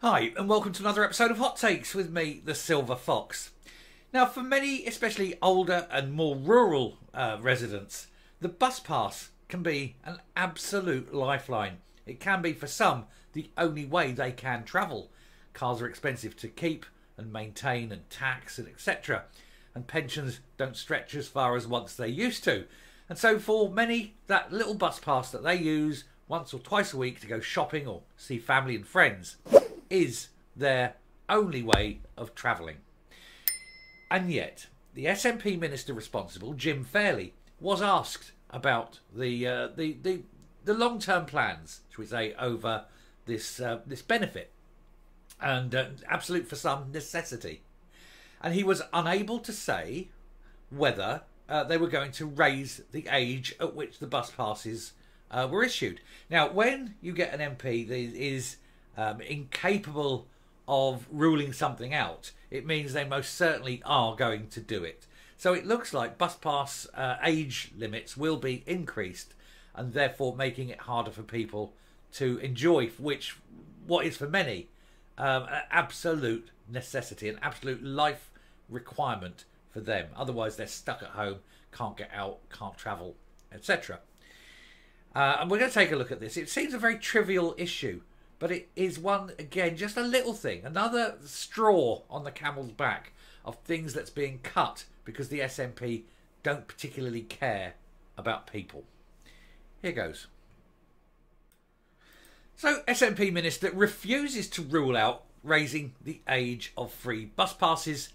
Hi, and welcome to another episode of Hot Takes with me, the Silver Fox. Now, for many, especially older and more rural residents, the bus pass can be an absolute lifeline. It can be, for some, the only way they can travel. Cars are expensive to keep and maintain and tax and etc. And pensions don't stretch as far as once they used to. And so for many, that little bus pass that they use once or twice a week to go shopping or see family and friends is their only way of travelling. And yet, the SNP minister responsible, Jim Fairley, was asked about the long-term plans, shall we say, over this benefit, and absolute for some necessity. And he was unable to say whether they were going to raise the age at which the bus passes were issued. Now, when you get an MP that is incapable of ruling something out, it means they most certainly are going to do it. So it looks like bus pass age limits will be increased, and therefore making it harder for people to enjoy, what is for many an absolute necessity, an absolute life requirement for them. Otherwise they're stuck at home, can't get out, can't travel, etc. And we're going to take a look at this. It seems a very trivial issue, but it is one, again, just a little thing, another straw on the camel's back of things that's being cut because the SNP don't particularly care about people. Here goes. So, SNP minister refuses to rule out raising the age of free bus passes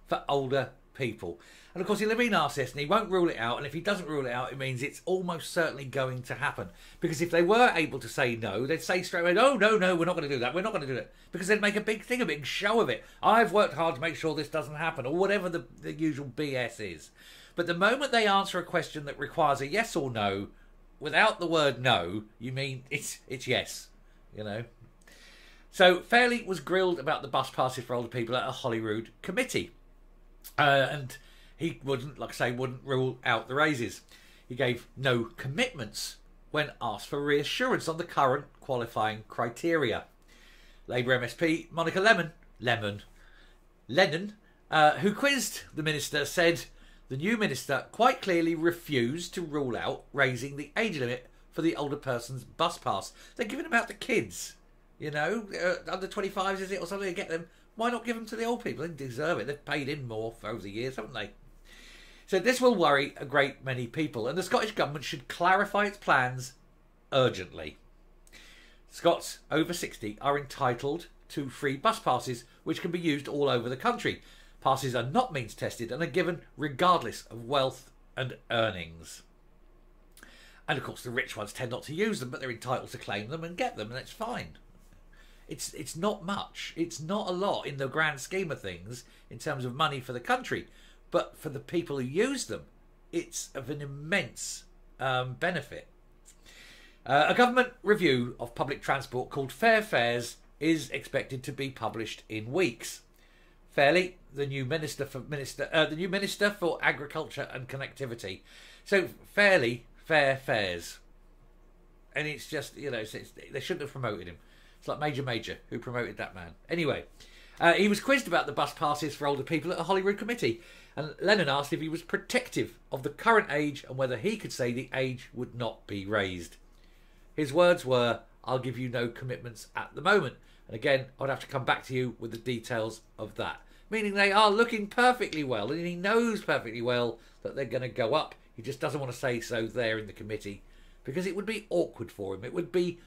for older people. And of course he'll have been asked this and he won't rule it out, and if he doesn't rule it out, it means it's almost certainly going to happen. Because if they were able to say no, they'd say straight away, no, we're not going to do that, we're not going to do it. Because they'd make a big thing, a big show of it. I've worked hard to make sure this doesn't happen, or whatever the usual BS is. But the moment they answer a question that requires a yes or no, without the word no, you mean it's yes, you know. So Fairley was grilled about the bus passes for older people at a Holyrood committee. And he wouldn't rule out the raises. He gave no commitments when asked for reassurance on the current qualifying criteria. Labour MSP Monica Lennon, who quizzed the minister, said the new minister quite clearly refused to rule out raising the age limit for the older person's bus pass. They're giving them out to kids, you know, under 25s, is it, or something, to get them. Why not give them to the old people? They deserve it. They've paid in more over the years, haven't they? So this will worry a great many people, and the Scottish Government should clarify its plans urgently. Scots over 60 are entitled to free bus passes, which can be used all over the country. Passes are not means tested and are given regardless of wealth and earnings. And of course the rich ones tend not to use them, but they're entitled to claim them and get them, and it's fine. It's not much. It's not a lot in the grand scheme of things in terms of money for the country. But for the people who use them, it's of an immense benefit. A government review of public transport called Fair Fares is expected to be published in weeks. Fairley, the new minister for Agriculture and Connectivity. So Fairley, Fair Fares, and it's just, you know, they shouldn't have promoted him. It's like Major, who promoted that man. Anyway, he was quizzed about the bus passes for older people at a Holyrood committee, and Lennon asked if he was protective of the current age and whether he could say the age would not be raised. His words were, "I'll give you no commitments at the moment." And again, I'd have to come back to you with the details of that. Meaning they are looking perfectly well, and he knows perfectly well that they're going to go up. He just doesn't want to say so there in the committee, because it would be awkward for him. It would be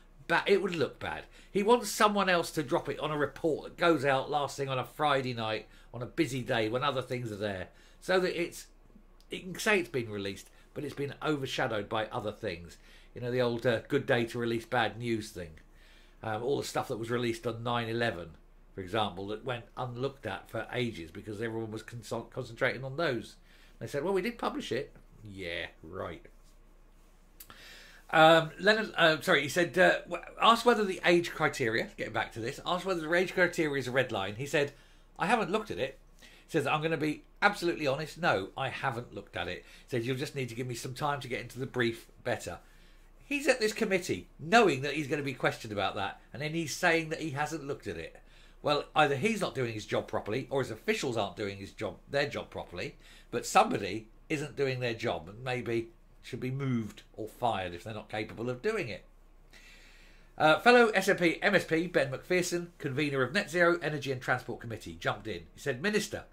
it would look bad. He wants someone else to drop it on a report that goes out last thing on a Friday night on a busy day when other things are there, so that it can say it's been released, but it's been overshadowed by other things. You know, the old good day to release bad news thing. All the stuff that was released on 9/11, for example, that went unlooked at for ages because everyone was concentrating on those. They said, well, we did publish it. Yeah, right. He said, asked whether the age criteria, getting back to this, asked whether the age criteria is a red line. He said, I haven't looked at it. He says, I'm going to be absolutely honest. No, I haven't looked at it. He says, you'll just need to give me some time to get into the brief better. He's at this committee knowing that he's going to be questioned about that, and then he's saying that he hasn't looked at it. Well, either he's not doing his job properly, or his officials aren't doing their job properly, but somebody isn't doing their job and maybe should be moved or fired if they're not capable of doing it. Fellow SNP MSP Ben McPherson, convener of Net Zero Energy and Transport Committee, jumped in. He said, "Minister,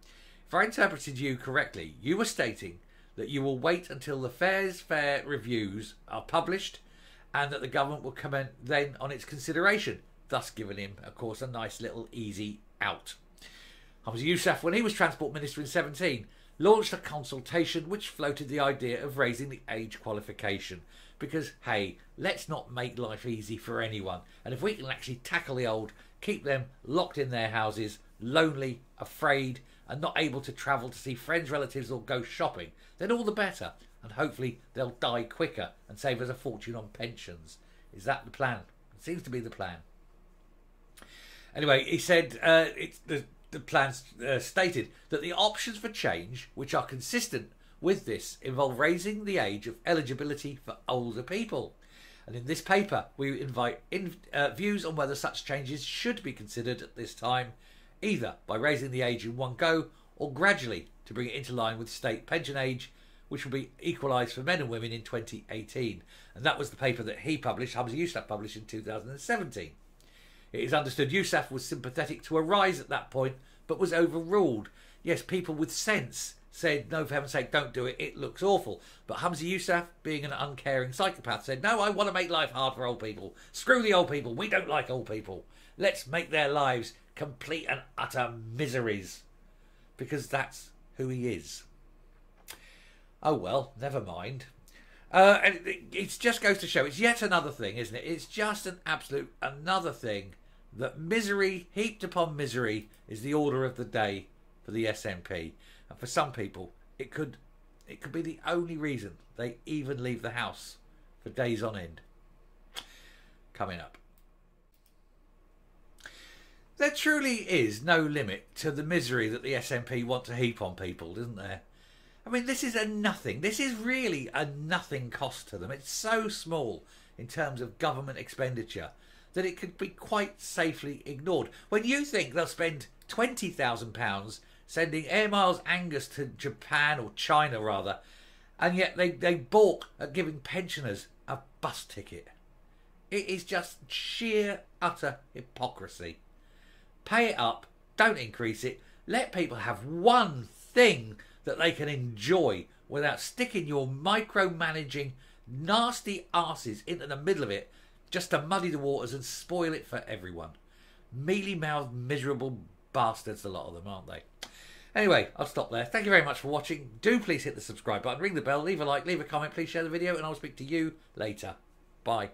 if I interpreted you correctly, you were stating that you will wait until the fair reviews are published and that the government will comment then on its consideration," thus giving him, of course, a nice little easy out. Hamza Yousaf, when he was Transport Minister in 2017, launched a consultation which floated the idea of raising the age qualification because, hey, let's not make life easy for anyone. And if we can actually tackle the old, keep them locked in their houses, lonely, afraid, and not able to travel to see friends, relatives, or go shopping, then all the better. And hopefully they'll die quicker and save us a fortune on pensions. Is that the plan? It seems to be the plan. Anyway, he said the plan stated that the options for change, which are consistent with this, involve raising the age of eligibility for older people. And in this paper, we invite views on whether such changes should be considered at this time, either by raising the age in one go or gradually to bring it into line with state pension age, which will be equalised for men and women in 2018. And that was the paper that he published, Hamza Yousaf published in 2017. It is understood Yousaf was sympathetic to a rise at that point, but was overruled. Yes, people with sense said, no, for heaven's sake, don't do it, it looks awful. But Hamza Yousaf, being an uncaring psychopath, said, no, I want to make life hard for old people. Screw the old people, we don't like old people. Let's make their lives complete and utter miseries. Because that's who he is. Oh well, never mind. And it just goes to show, it's yet another thing, isn't it? It's just an absolute another thing that misery heaped upon misery is the order of the day for the SNP. And for some people, it could be the only reason they even leave the house for days on end. Coming up. There truly is no limit to the misery that the SNP want to heap on people, isn't there? I mean, this is a nothing. This is really a nothing cost to them. It's so small in terms of government expenditure that it could be quite safely ignored. When you think they'll spend £20,000 sending Air Miles Angus to Japan, or China rather, and yet they balk at giving pensioners a bus ticket. It is just sheer, utter hypocrisy. Pay it up, don't increase it, let people have one thing that they can enjoy without sticking your micromanaging nasty arses into the middle of it just to muddy the waters and spoil it for everyone. Mealy-mouthed, miserable bastards, a lot of them, aren't they? Anyway, I'll stop there. Thank you very much for watching. Do please hit the subscribe button, ring the bell, leave a like, leave a comment, please share the video, and I'll speak to you later. Bye.